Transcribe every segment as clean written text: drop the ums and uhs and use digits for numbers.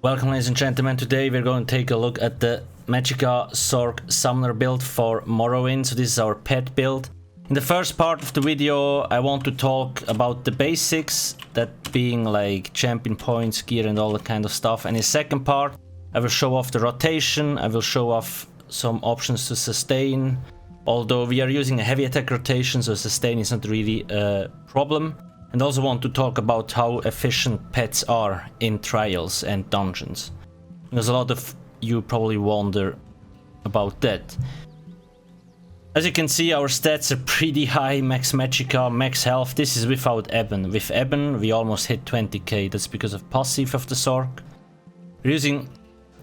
Welcome ladies and gentlemen, today we're going to take a look at the Magicka Sorc Summoner build for Morrowind. So this is our pet build. In the first part of the video I want to talk about the basics, that being like champion points, gear and all that kind of stuff. And in the second part I will show off the rotation, I will show off some options to sustain. Although we are using a heavy attack rotation, so sustain is not really a problem. And also want to talk about how efficient pets are in trials and dungeons, because a lot of you probably wonder about that. As you can see, our stats are pretty high. Max Magicka, max health. This is without Eben. With Eben we almost hit 20k. That's because of passive of the Sorc. We're using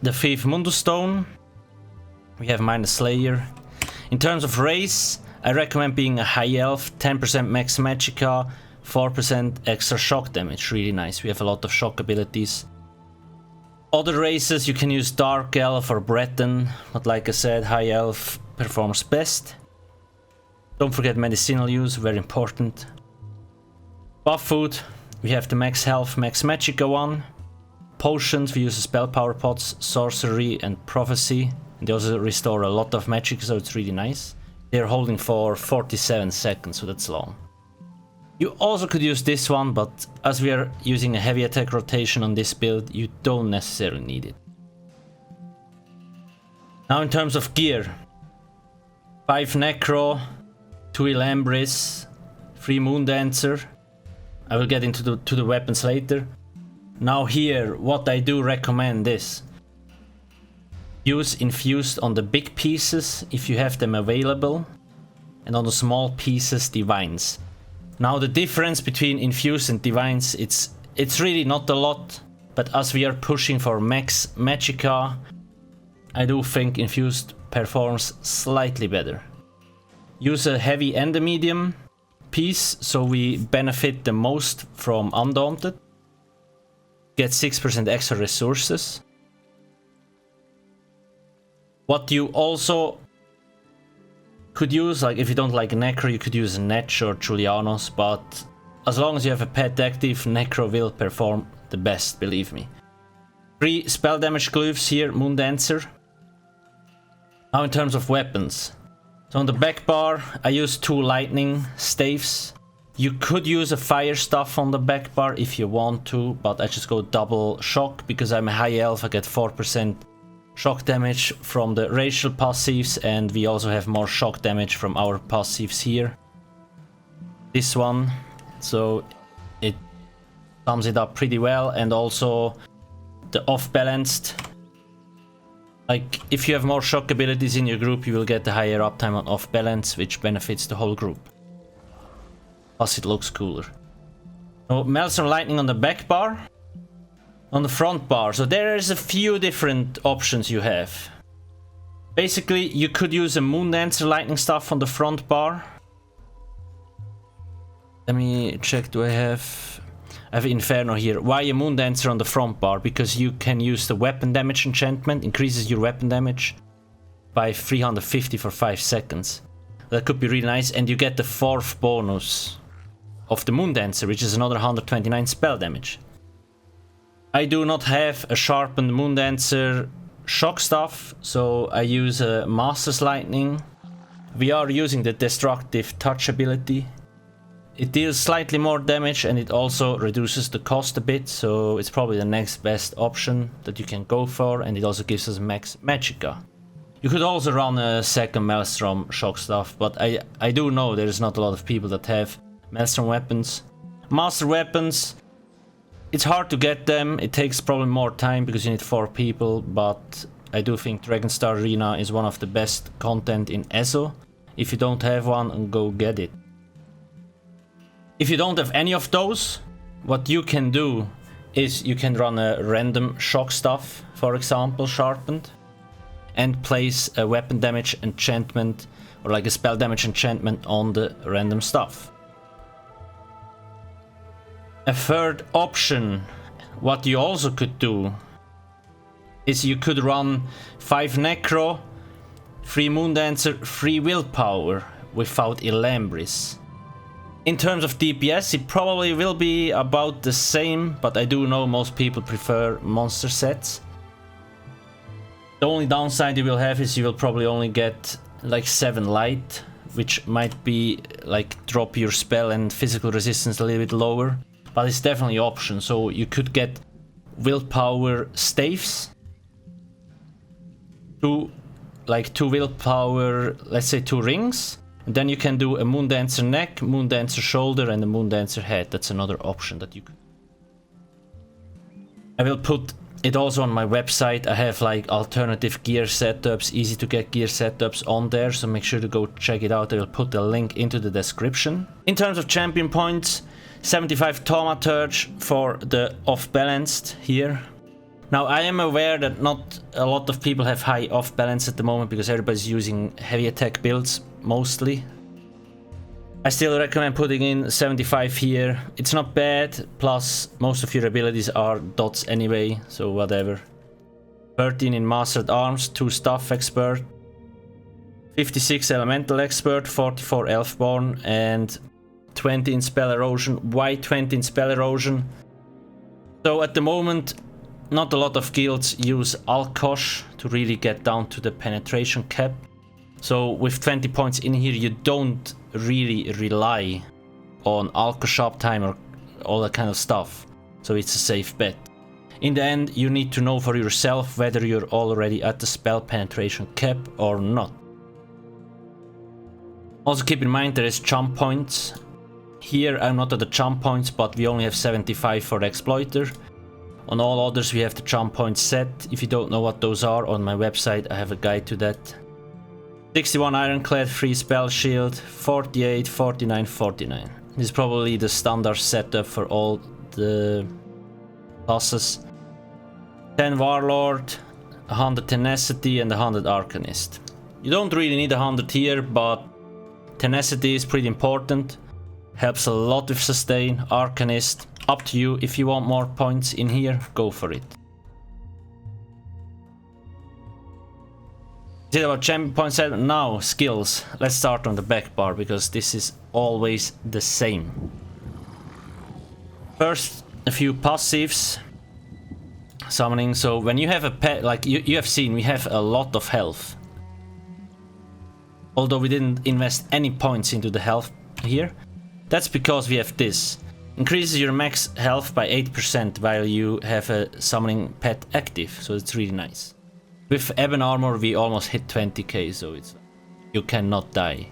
the 5th Mundus Stone. We have minus Slayer. In terms of race, I recommend being a high elf. 10% max Magicka, 4% extra shock damage, really nice. We have a lot of shock abilities. Other races you can use Dark Elf or Breton, but like I said, High Elf performs best. Don't forget medicinal use, very important. Buff food, we have the max health, max Magicka one. Potions, we use the spell power pots, sorcery and prophecy. And they also restore a lot of magic, so it's really nice. They're holding for 47 seconds, so that's long. You also could use this one, but as we are using a heavy attack rotation on this build, you don't necessarily need it. Now in terms of gear, 5 Necro, 2 Elambris, 3 Moondancer. I will get into the weapons later. Now here, what I do recommend is use Infused on the big pieces if you have them available, and on the small pieces Divines. Now the difference between Infused and Divines, it's really not a lot, but as we are pushing for max Magicka, I do think Infused performs slightly better. Use a heavy and a medium piece, so we benefit the most from Undaunted. Get 6% extra resources. What you also could use, like if you don't like Necro, you could use Netch or Julianos, but as long as you have a pet active, Necro will perform the best, believe me. 3 spell damage glyphs here, Moondancer. Now in terms of weapons. So on the back bar, I use 2 lightning staves. You could use a fire stuff on the back bar if you want to, but I just go double shock because I'm a high elf. I get 4% shock damage from the racial passives, and we also have more shock damage from our passives here. This one, so it sums it up pretty well. And also the off-balanced, like if you have more shock abilities in your group, you will get the higher uptime on off-balance, which benefits the whole group. Plus it looks cooler. So Maelstrom Lightning on the back bar. On the front bar, so there is a few different options you have. Basically, you could use a Moondancer lightning stuff on the front bar. Let me check, I have Inferno here. Why a Moondancer on the front bar? Because you can use the weapon damage enchantment, increases your weapon damage by 350 for 5 seconds. That could be really nice, and you get the 4th bonus of the Moondancer, which is another 129 spell damage. I do not have a sharpened Moondancer shock stuff, so I use a Master's Lightning. We are using the destructive touch ability. It deals slightly more damage and it also reduces the cost a bit, so it's probably the next best option that you can go for, and it also gives us max Magicka. You could also run a second Maelstrom shock stuff, but I do know there's not a lot of people that have Maelstrom weapons. Master weapons, it's hard to get them, it takes probably more time because you need 4 people, but I do think Dragonstar Arena is one of the best content in ESO. If you don't have one, go get it. If you don't have any of those, what you can do is you can run a random shock stuff, for example, sharpened, and place a weapon damage enchantment or like a spell damage enchantment on the random stuff. A third option, what you also could do, is you could run 5 Necro, 3 Moondancer, 3 Willpower without Elambris. In terms of DPS, it probably will be about the same, but I do know most people prefer monster sets. The only downside you will have is you will probably only get like 7 light, which might be like drop your spell and physical resistance a little bit lower, but it's definitely an option. So you could get willpower staves, 2 willpower, let's say 2 rings, and then you can do a Moondancer neck, Moondancer shoulder, and a Moondancer head. That's another option that you could. I will put it also on my website. I have like alternative gear setups, easy to get gear setups on there, so make sure to go check it out. I will put the link into the description. In terms of champion points, 75 Thaumaturge for the off-balanced here. Now I am aware that not a lot of people have high off-balance at the moment because everybody's using heavy attack builds mostly. I still recommend putting in 75 here. It's not bad, plus most of your abilities are dots anyway, so whatever. 13 in Mastered Arms, 2 Staff Expert, 56 Elemental Expert, 44 Elfborn, and 20 in Spell Erosion. Why 20 in Spell Erosion? So at the moment, not a lot of guilds use Alcast to really get down to the penetration cap. So with 20 points in here, you don't really rely on Alcast uptime or all that kind of stuff. So it's a safe bet. In the end, you need to know for yourself whether you're already at the spell penetration cap or not. Also keep in mind there is jump points. Here I'm not at the jump points, but we only have 75 for the Exploiter. On all others we have the jump points set. If you don't know what those are, on my website I have a guide to that. 61 Ironclad, 3 Spell Shield, 48, 49, 49. This is probably the standard setup for all the classes. 10 Warlord, 100 Tenacity and 100 Arcanist. You don't really need 100 here, but Tenacity is pretty important. Helps a lot with sustain. Arcanist, up to you. If you want more points in here, go for it. Is it about champion points? Now, skills. Let's start on the back bar, because this is always the same. First, a few passives. Summoning. So when you have a pet, like you have seen, we have a lot of health. Although we didn't invest any points into the health here. That's because we have this. Increases your max health by 8% while you have a summoning pet active, so it's really nice. With Ebon Armor we almost hit 20k, so it's you cannot die.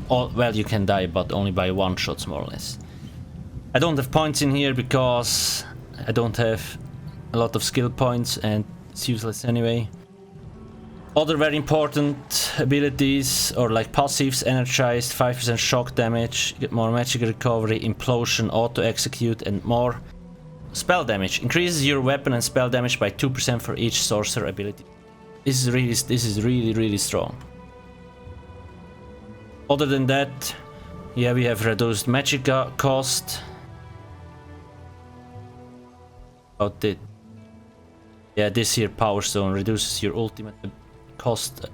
Or, well, you can die, but only by one shots more or less. I don't have points in here because I don't have a lot of skill points and it's useless anyway. Other very important abilities, or like passives: energized, 5% shock damage, get more magic recovery, implosion, auto execute, and more. Spell damage increases your weapon and spell damage by 2% for each sorcerer ability. This is really strong. Other than that, yeah, we have reduced Magicka cost. About it. Yeah, this here Power Stone reduces your ultimate cost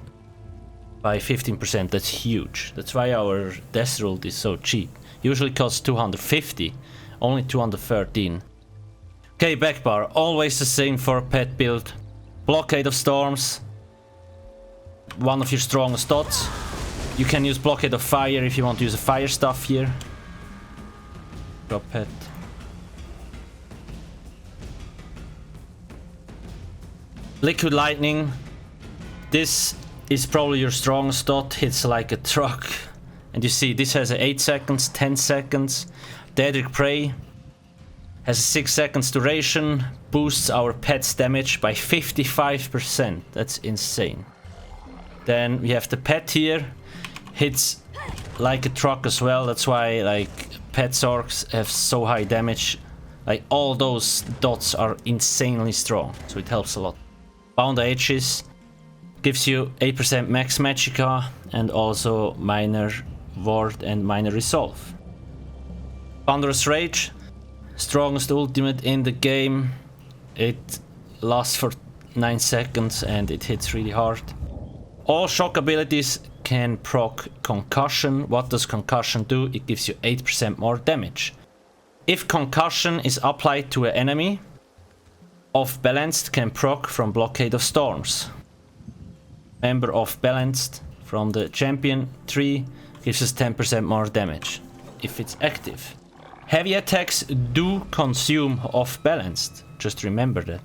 by 15%. That's huge. That's why our Death Rule is so cheap. Usually costs 250, only 213. Okay, back bar, always the same for a pet build. Blockade of Storms, one of your strongest dots. You can use Blockade of Fire if you want to use a fire stuff here. Drop pet. Liquid Lightning. This is probably your strongest dot, hits like a truck. And you see, this has a 8 seconds, 10 seconds. Daedric Prey has a 6 seconds duration, boosts our pet's damage by 55%. That's insane. Then we have the pet here, hits like a truck as well. That's why like pet Sorcs have so high damage. Like all those dots are insanely strong, so it helps a lot. Bound Aegis gives you 8% max Magicka and also minor ward and minor resolve. Thunderous Rage, strongest ultimate in the game. It lasts for 9 seconds and it hits really hard. All shock abilities can proc concussion. What does concussion do? It gives you 8% more damage. If concussion is applied to an enemy, off balanced can proc from blockade of storms. Remember, off balanced from the champion tree gives us 10% more damage if it's active. Heavy attacks do consume off balanced. Just remember that.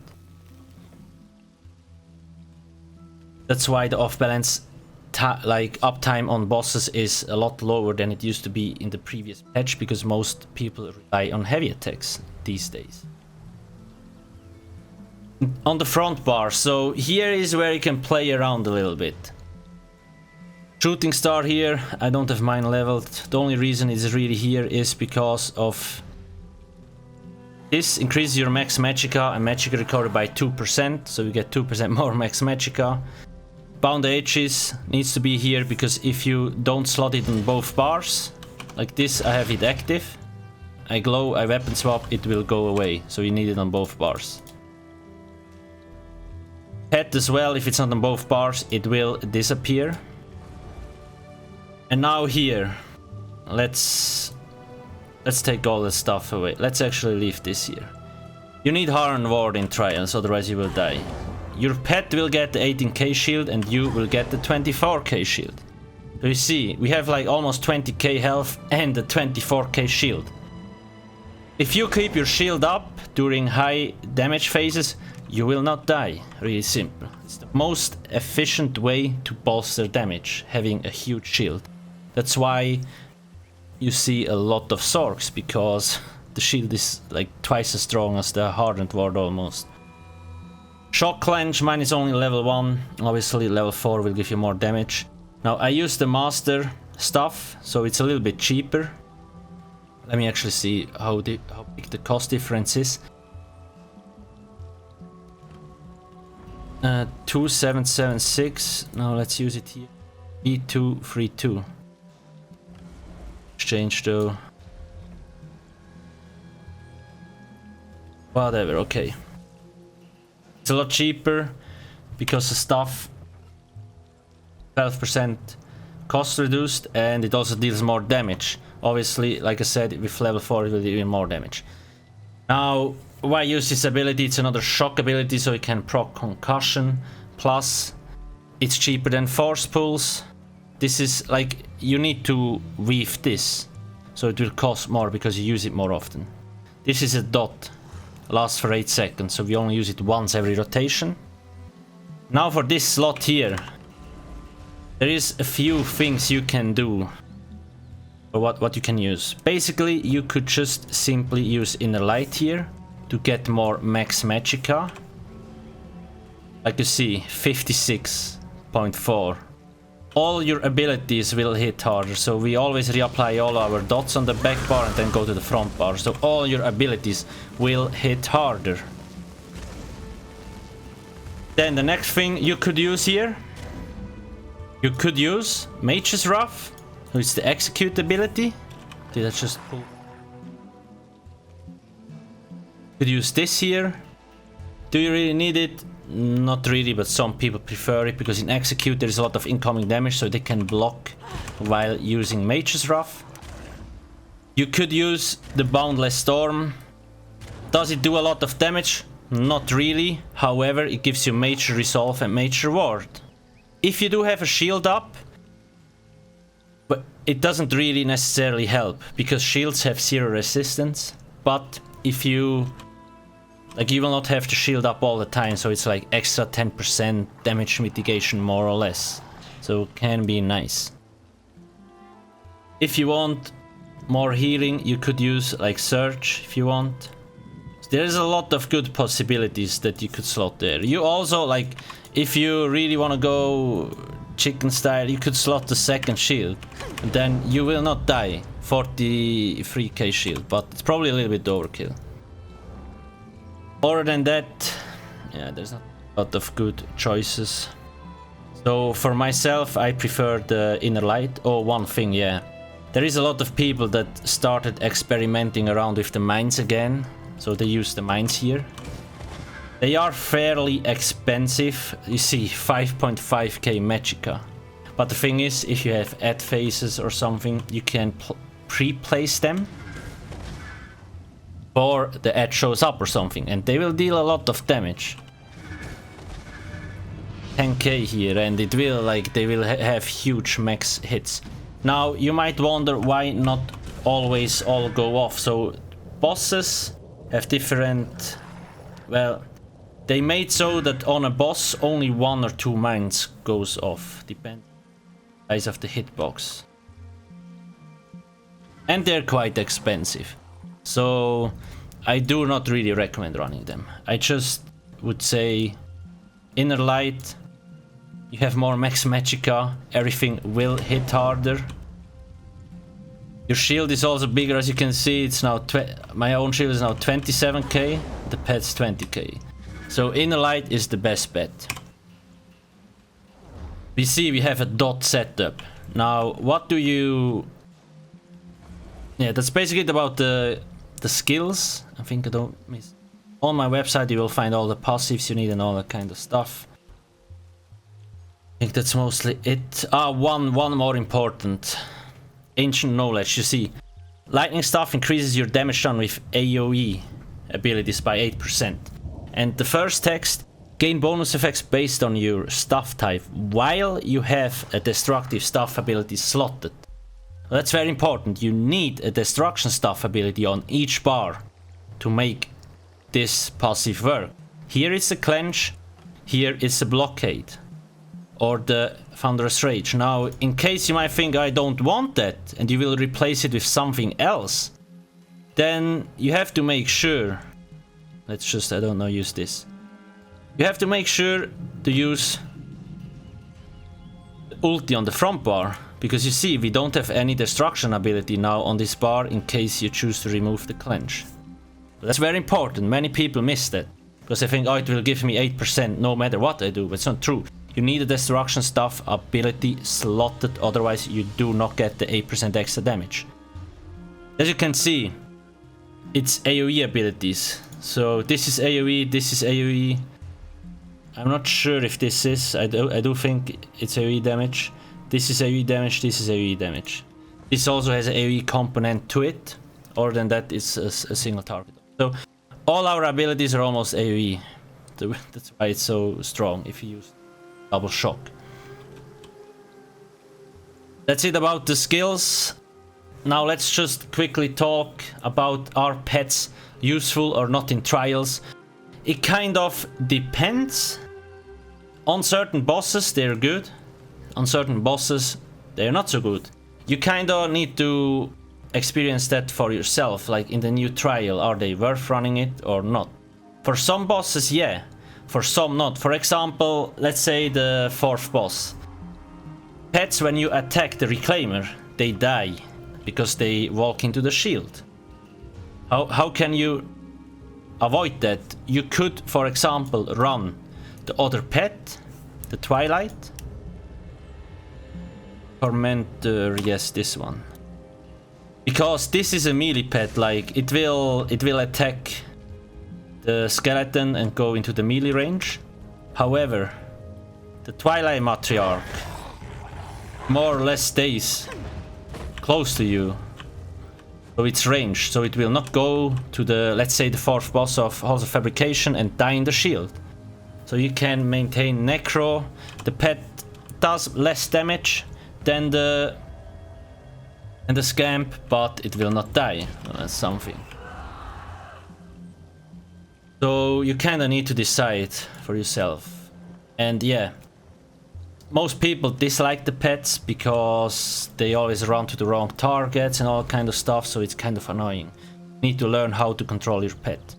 That's why the off balance uptime on bosses is a lot lower than it used to be in the previous patch, because most people rely on heavy attacks these days. On the front bar, so here is where you can play around a little bit. Shooting star here, I don't have mine leveled. The only reason it's really here is because of this increases your max Magicka and Magicka recovery by 2%, so you get 2% more max Magicka. Bound edges needs to be here, because if you don't slot it on both bars, like this, I have it active. I glow, I weapon swap, it will go away, so you need it on both bars. Pet as well, if it's not on both bars, it will disappear. And now here, let's take all the stuff away. Let's actually leave this here. You need Harn Ward in trials, otherwise you will die. Your pet will get the 18k shield and you will get the 24k shield. So you see, we have like almost 20k health and a 24k shield. If you keep your shield up during high damage phases, you will not die. Really simple. It's the most efficient way to bolster damage, having a huge shield. That's why you see a lot of Sorcs, because the shield is like twice as strong as the hardened ward almost. Shock clench, mine is only level 1. Obviously level 4 will give you more damage. Now I use the master stuff, so it's a little bit cheaper. Let me actually see how big the cost difference is. 2776. Now let's use it here. E232. Exchange though. Whatever, okay. It's a lot cheaper because the stuff 12% cost reduced, and it also deals more damage. Obviously, like I said, with level 4 it will do even more damage. Now, why use this ability? It's another shock ability, so it can proc concussion. Plus, it's cheaper than force pulls. This is like, you need to weave this, so it will cost more because you use it more often. This is a dot. Lasts for 8 seconds, so we only use it once every rotation. Now for this slot here, there is a few things you can do. Or what you can use. Basically, you could just simply use Inner Light here to get more max Magicka. Like you see, 56.4. All your abilities will hit harder, so we always reapply all our dots on the back bar and then go to the front bar, so all your abilities will hit harder. Then the next thing you could use here, you could use Mage's Wrath, which is the execute ability. Did I just pull? Could use this here. Do you really need it? Not really, but some people prefer it, because in execute there is a lot of incoming damage, so they can block while using Mage's Wrath. You could use the Boundless Storm. Does it do a lot of damage? Not really. However, it gives you Major Resolve and Major Ward. If you do have a shield up, but it doesn't really necessarily help, because shields have 0 resistance. But if you you will not have to shield up all the time, so it's like extra 10% damage mitigation more or less. So can be nice. If you want more healing, you could use like Search if you want. There's a lot of good possibilities that you could slot there. You also, like, if you really want to go chicken style, you could slot the second shield. And then you will not die. 43k shield, but it's probably a little bit overkill. Other than that, yeah, there's not a lot of good choices. So for myself, I prefer the Inner Light. Oh, one thing, yeah. There is a lot of people that started experimenting around with the mines again. So they use the mines here. They are fairly expensive. You see, 5.5k Magicka. But the thing is, if you have ad phases or something, you can pre-place them or the ad shows up or something, and they will deal a lot of damage. 10k here, and it will, like, they will have huge max hits. Now you might wonder why not always all go off. So bosses have different, well, they made so that on a boss only 1 or 2 mines goes off, depending on the size of the hitbox. And they're quite expensive, so I do not really recommend running them. I just would say Inner Light, you have more max Magicka, everything will hit harder. Your shield is also bigger, as you can see. It's now my own shield is now 27k, the pet's 20k. So Inner Light is the best bet. We see we have a dot setup. Now what do you... Yeah, that's basically about the skills. I think I don't miss... On my website you will find all the passives you need and all that kind of stuff. I think that's mostly it. One more important. Ancient Knowledge, you see. Lightning Staff increases your damage done with AoE abilities by 8%. And the first text, gain bonus effects based on your staff type while you have a destructive staff ability slotted. That's very important. You need a destruction staff ability on each bar to make this passive work. Here is a clench, here is a blockade, or the Thunderous Rage. Now, in case you might think I don't want that and you will replace it with something else, then you have to make sure, let's just, I don't know, use this. You have to make sure to use the ulti on the front bar, because you see we don't have any destruction ability now on this bar in case you choose to remove the clench. That's very important. Many people miss that because they think, oh, it will give me 8% no matter what I do, but it's not true. You need a destruction staff ability slotted, otherwise you do not get the 8% extra damage. As you can see, it's AoE abilities. So this is AoE, this is AoE. I'm not sure if this is, I do think it's AoE damage. This is AoE damage, this is AoE damage. This also has an AoE component to it. Other than that, it's a single target. So all our abilities are almost AoE. That's why it's so strong if you use double shock. That's it about the skills. Now let's just quickly talk about are pets useful or not in trials. It kind of depends. On certain bosses they're good. On certain bosses they're not so good. You kind of need to experience that for yourself, like in the new trial, are they worth running it or not? For some bosses, yeah. For some, not. For example, let's say the 4th boss. Pets, when you attack the Reclaimer, they die because they walk into the shield. How can you avoid that? You could, for example, run the other pet, the Twilight. Tormentor, yes, this one. Because this is a melee pet, like it will attack the skeleton and go into the melee range. However, the Twilight Matriarch more or less stays close to you. So it's ranged, so it will not go to the, let's say, the 4th boss of Halls of Fabrication and die in the shield. So you can maintain Necro. The pet does less damage than the Scamp, but it will not die. Well, that's something. So you kinda need to decide for yourself. And yeah, most people dislike the pets because they always run to the wrong targets and all kind of stuff, so it's kind of annoying. You need to learn how to control your pet.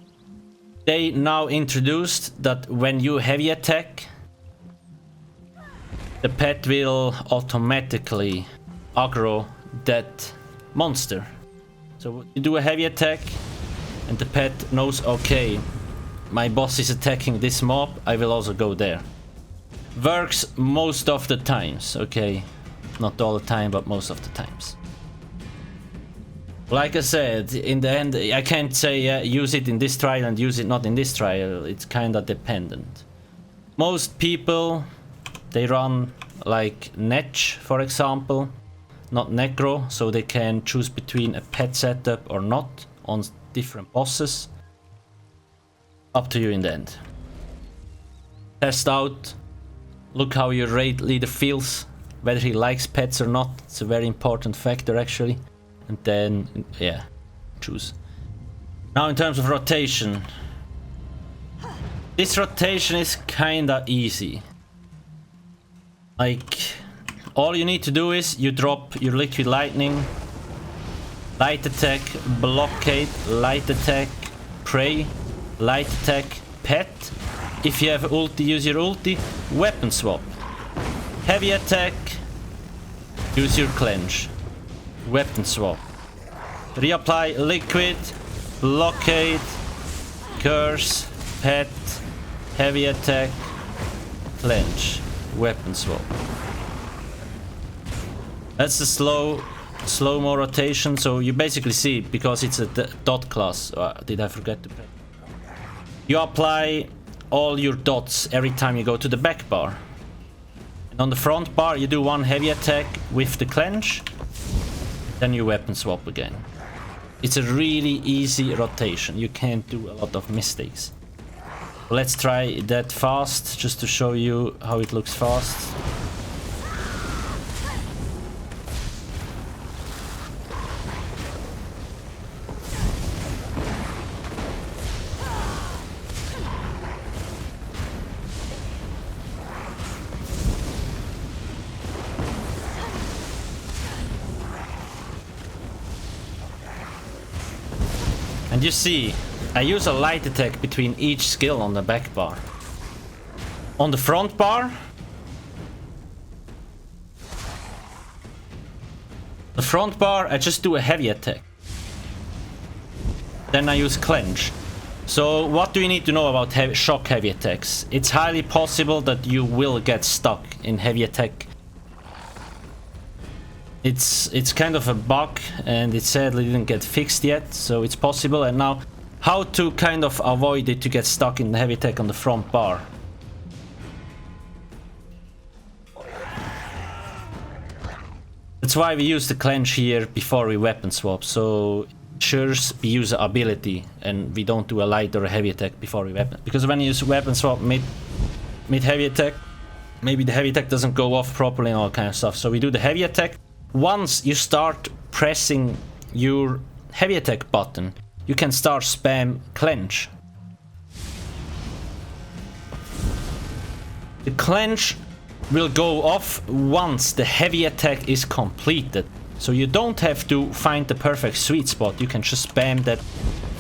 They now introduced that when you heavy attack, the pet will automatically aggro that monster. So you do a heavy attack and the pet knows, okay, my boss is attacking this mob, I will also go there. Works most of the times, okay? Not all the time, but most of the times. Like I said, in the end, I can't say use it in this trial and use it not in this trial. It's kinda dependent. Most people, they run like Netch, for example, not Necro, so they can choose between a pet setup or not on different bosses. Up to you in the end. Test out, look how your raid leader feels, whether he likes pets or not. It's a very important factor actually. And then, yeah, choose. Now in terms of rotation, this rotation is kinda easy. Like, all you need to do is you drop your liquid lightning, light attack, blockade, light attack, pray, light attack, pet. If you have ulti, use your ulti, weapon swap. Heavy attack, use your clench, weapon swap. Reapply liquid, blockade, curse, pet, heavy attack, clench, weapon swap. That's the slow-mo rotation, so you basically see, because it's a dot class. Did I forget to pay? You apply all your dots every time you go to the back bar. And on the front bar, you do one heavy attack with the clench, then you weapon swap again. It's a really easy rotation. You can't do a lot of mistakes. Let's try that fast, just to show you how it looks fast. And you see, I use a light attack between each skill on the back bar. On the front bar, I just do a heavy attack. Then I use clench. So what do you need to know about shock heavy attacks? It's highly possible that you will get stuck in heavy attack. It's kind of a bug, and it sadly didn't get fixed yet, so it's possible. And now, how to kind of avoid it to get stuck in the heavy attack on the front bar? That's why we use the clench here before we weapon swap, so it ensures we use the ability and we don't do a light or a heavy attack before we weapon. Because when you use weapon swap mid heavy attack, maybe the heavy attack doesn't go off properly and all kind of stuff. So we do the heavy attack. Once you start pressing your heavy attack button, you can start spam clench. The clench will go off once the heavy attack is completed. So you don't have to find the perfect sweet spot. You can just spam that,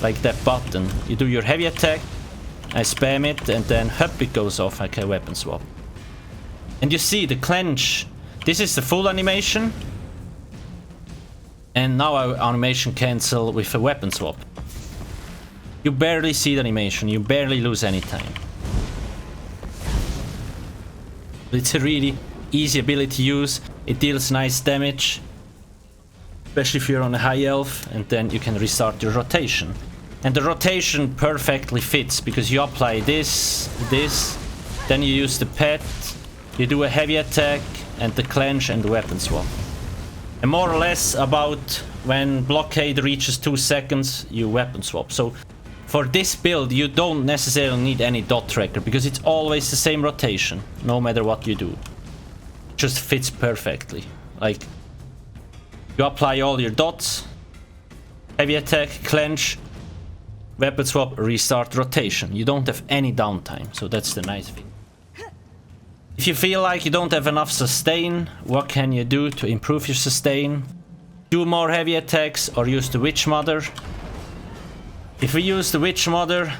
like that button. You do your heavy attack, I spam it, and then hup, it goes off like a weapon swap. And you see the clench. This is the full animation. And now our animation cancel with a weapon swap. You barely see the animation, you barely lose any time. It's a really easy ability to use. It deals nice damage, especially if you're on a high elf, and then you can restart your rotation. And the rotation perfectly fits, because you apply this, then you use the pet, you do a heavy attack, and the clench and the weapon swap. And more or less about when blockade reaches 2 seconds, you weapon swap. So for this build, you don't necessarily need any dot tracker, because it's always the same rotation, no matter what you do. It just fits perfectly. Like, you apply all your dots, heavy attack, clench, weapon swap, restart rotation. You don't have any downtime, so that's the nice thing. If you feel like you don't have enough sustain, what can you do to improve your sustain? Do more heavy attacks or use the Witch Mother. If we use the Witch Mother,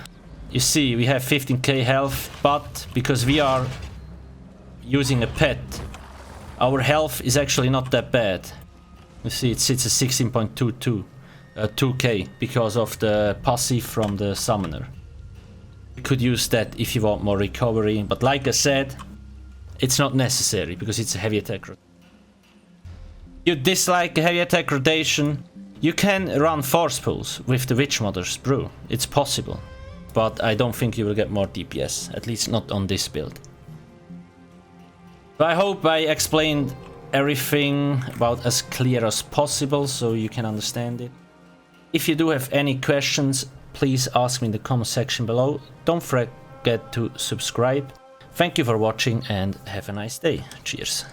you see we have 15k health, but because we are using a pet, our health is actually not that bad. You see it sits at 16.22, 2k, because of the passive from the summoner. You could use that if you want more recovery, but like I said, it's not necessary, because it's a heavy attack rotation. You dislike a heavy attack rotation, you can run force pulls with the Witch Mother's brew. It's possible, but I don't think you will get more DPS, at least not on this build. I hope I explained everything about as clear as possible so you can understand it. If you do have any questions, please ask me in the comment section below. Don't forget to subscribe. Thank you for watching and have a nice day. Cheers.